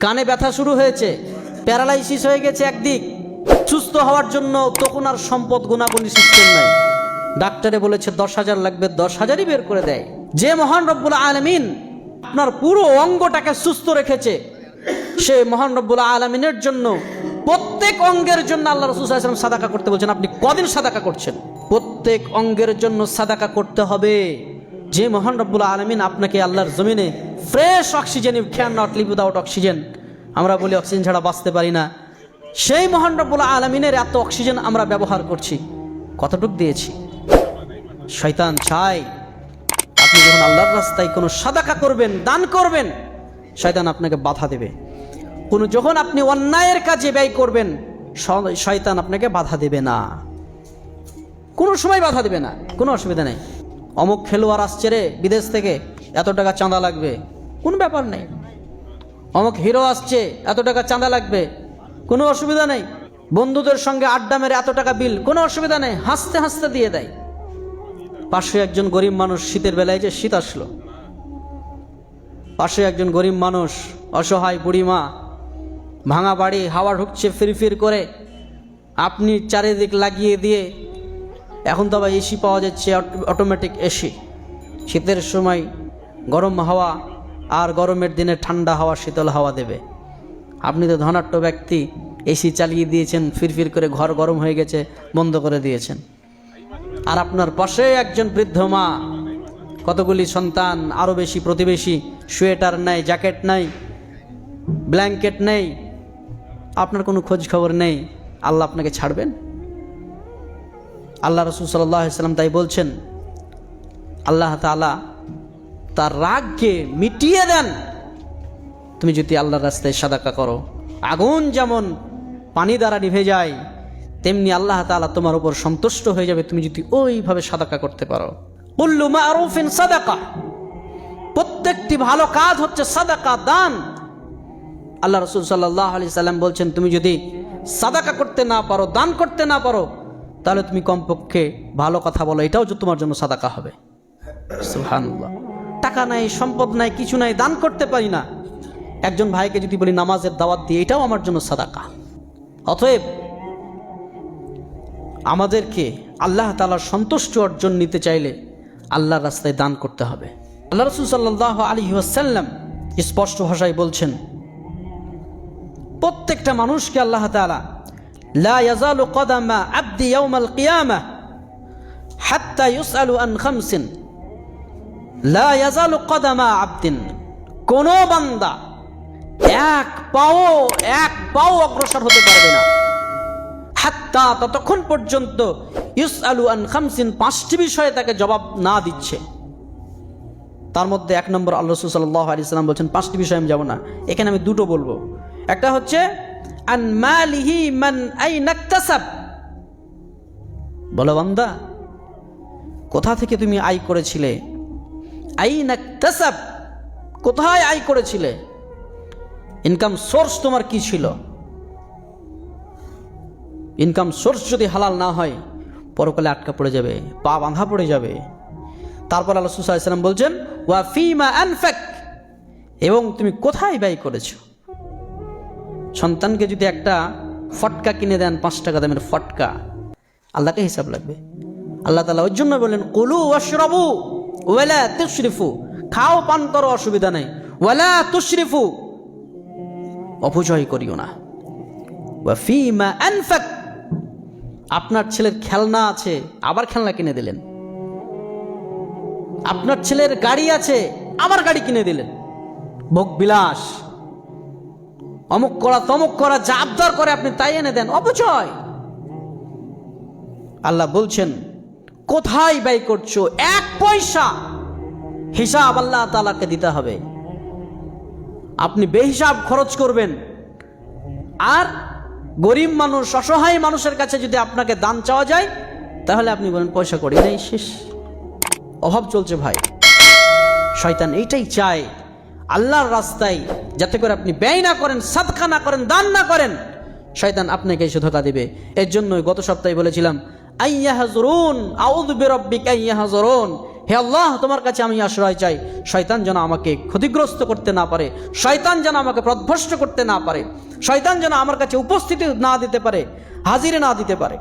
কানে ব্যথা শুরু হয়েছে, প্যারালাইসিস হয়ে গেছে একদিক, সুস্থ হওয়ার জন্য তখন আর সম্পদ গুণাগুণি সিস্টেম নাই। ডাক্তারে বলেছে 10,000 লাগবে, 10,000ই বের করে দেয়। যে মহান রব্বুল আলামিন আপনার পুরো অঙ্গটাকে সুস্থ রেখেছে, সে মহান রব্বুল আলামিনের জন্য প্রত্যেক অঙ্গের জন্য আল্লাহ রাসূল সাল্লাল্লাহু আলাইহি ওয়াসাল্লাম সাদাকা করতে বলছেন। আপনি কদিন সাদাকা করছেন? প্রত্যেক অঙ্গের জন্য সাদাকা করতে হবে। যে মহান রব্বুল আলামিন আপনাকে আল্লাহর জমিনে fresh oxygen, you can not live without oxygen, আমরা বলি অক্সিজেন ছাড়া বাঁচতে পারি না, সেই মহান রব্বুল আলামিনের এত অক্সিজেন আমরা ব্যবহার করছি, কতটুকু দিয়েছি? শয়তান চায় আপনি যখন আল্লাহর রাস্তায় কোনো সাদাকা করবেন, দান করবেন, শয়তান আপনাকে বাধা দেবে। যখন আপনি অন্যায়ের কাজে ব্যয় করবেন, শয়তান আপনাকে বাধা দেবে না, কোনো সময় বাধা দেবে না, কোনো অসুবিধা নেই। অমুক খেলোয়াড় আসছে রে বিদেশ থেকে, এত টাকা চাঁদা লাগবে, কোনো ব্যাপার নেই। অমুক হিরো আসছে, এত টাকা চাঁদা লাগবে, কোনো অসুবিধা নেই। বন্ধুদের সঙ্গে আড্ডা মেরে এত টাকা বিল, কোনো অসুবিধা নেই, হাসতে হাসতে দিয়ে দেয়। পাশে একজন গরিব মানুষ, শীতের বেলায় যে শীত আসলো, পাশে একজন গরিব মানুষ, অসহায় বুড়িমা, ভাঙা বাড়ি, হাওয়া ঢুকছে ফিরফির করে, আপনি চারিদিক লাগিয়ে দিয়ে, এখন তো আবার এসি পাওয়া যাচ্ছে, অটোমেটিক এসি, শীতের সময় গরম হাওয়া আর গরমের দিনে ঠান্ডা হাওয়া, শীতল হাওয়া দেবে। আপনি তো ধনাঢ্য ব্যক্তি, এসি চালিয়ে দিয়েছেন, ফিরফির করে ঘর গরম হয়ে গেছে, বন্ধ করে দিয়েছেন। আর আপনার পাশে একজন বৃদ্ধ মা, কতগুলি সন্তান, আরও বেশি প্রতিবেশী, সোয়েটার নাই, জ্যাকেট নাই, ব্ল্যাঙ্কেট নেই, আপনার কোনো খোঁজ খবর নেই। আল্লাহ আপনাকে ছাড়বেন? আল্লাহ রাসূল সাল্লাল্লাহু আলাইহি ওয়াসাল্লাম তাই বলছেন, আল্লাহ তাআলা তার রাগকে মিটিয়ে দেন তুমি যদি আল্লাহর রাস্তায় সাদাকা করো। আগুন যেমন পানি দ্বারা নিভে যায়, তেমনি আল্লাহ তাআলা তোমার উপর সন্তুষ্ট হয়ে যাবে তুমি যদি ওইভাবে সাদাকা করতে পারো। কুল্লু মা'রুফিন সাদাকা, প্রত্যেকটি ভালো কাজ হচ্ছে সাদাকা, দান। আল্লাহ রাসূল সাল্লাল্লাহু আলাইহি সাল্লাম বলছেন, তুমি যদি সাদাকা করতে না পারো, দান করতে না পারো, তাহলে তুমি কমপক্ষে ভালো কথা বলো, এটাও যে তোমার জন্য সাদাকা হবে। সুবহানাল্লাহ। টাকা নাই, সম্পদ নাই, কিছু নাই, দান করতে পারি না, একজন ভাইকে যদি বলি নামাজের দাওয়াত দিয়ে, এটাও আমার জন্য সাদাকা। অতএব আমাদেরকে আল্লাহ তাআলার সন্তুষ্টি অর্জন নিতে চাইলে আল্লাহর রাস্তায় দান করতে হবে। আল্লাহ রাসূল সাল্লাল্লাহু আলাইহি ওয়াসাল্লাম স্পষ্ট ভাষায় বলছেন, প্রত্যেকটা মানুষকে আল্লাহ তাআলা লা ইয়াজালু কদামা আবদি ইয়াউমাল কিয়ামাহ হাত্তা ইউসআলু আন খামসিন, লা ইয়াজালু কদামা আবদিন, কোন বান্দা এক পাও অগ্রসর হতে পারবে না, হাত্তা, ততক্ষণ পর্যন্ত, ইউসআলু আন খামসিন, 5টি বিষয়ে তাকে জবাব না দিচ্ছে। তার মধ্যে 1 নম্বর আল্লাহ রাসূল সাল্লাল্লাহু আলাইহি ওয়াসাল্লাম বলছেন, 5টি বিষয় আমি যাব না, এখানে আমি 2টো বলবো। একটা হচ্ছে আন মালিহি মান আইনা ইকতাসাব, বলো বান্দা কোথা থেকে তুমি আয় করেছিলে? আইনা ইকতাসাব, কোথায় আয় করেছিলে? ইনকাম সোর্স তোমার কি ছিল? ইনকাম সোর্স যদি হালাল না হয়, পরকালে আটকা পড়ে যাবে, পা বাঁধা পড়ে যাবে। তারপর আল্লাহ রাসূল সাল্লাল্লাহু আলাইহি ওয়াসাল্লাম বলছেন, ওয়া ফিমা আনফাক, এবং তুমি কোথায় ব্যয় করেছো? সন্তানকে যদি একটা ফটকা কিনে দেন, 5 টাকা দামের ফটকা, আল্লাহকে হিসাব লাগবে। আল্লাহ তাআলা ওই জন্য বলেন, কুলু ওয়াশরাবু ওয়ালা তুশরিফু, খাও পান করো, অসুবিধা নেই, ওয়ালা তুশরিফু, অপচয় করিও না। ওয়া ফিমা আনফাক, আপনার ছেলের খেলনা আছে, আবার খেলনা কিনে দিলেন। আপনার ছেলের গাড়ি আছে, আবার গাড়ি কিনে দিলেন। ভোগ বিলাস, অমুক করা তমুক করা, যা আবদার করে আপনি তাই এনে দেন, অপচয়। আল্লাহ বলছেন, কোথায় ব্যয় করছো? 1 পয়সা হিসাব আল্লাহ তাআলাকে দিতে হবে। আপনি বেহিসাব খরচ করবেন, আর গরিব মানুষ, অসহায় মানুষের কাছে যদি আপনাকে দান চাওয়া যায়, তাহলে আপনি বলেন পয়সা করি নেই, শেষ, অভাব চলছে। ভাই, শয়তান এইটাই চায় আল্লাহর রাস্তায় যাতে করে আপনি ব্যয় না করেন, সাদকা না করেন, দান না করেন, শয়তান আপনাকে এসে ধোঁকা দিবে। এর জন্যই গত সপ্তাহে বলেছিলাম, আইয়াহজুরুন আউযু বিরাব্বিকা আইয়াহজুরুন, হে আল্লাহ, তোমার কাছে আমি আশ্রয় চাই, শয়তান যেন আমাকে ক্ষতিগ্রস্ত করতে না পারে, শয়তান যেন আমাকে পথভ্রষ্ট করতে না পারে, শয়তান যেন আমার কাছে উপস্থিতি না দিতে পারে, হাজিরে না দিতে পারে।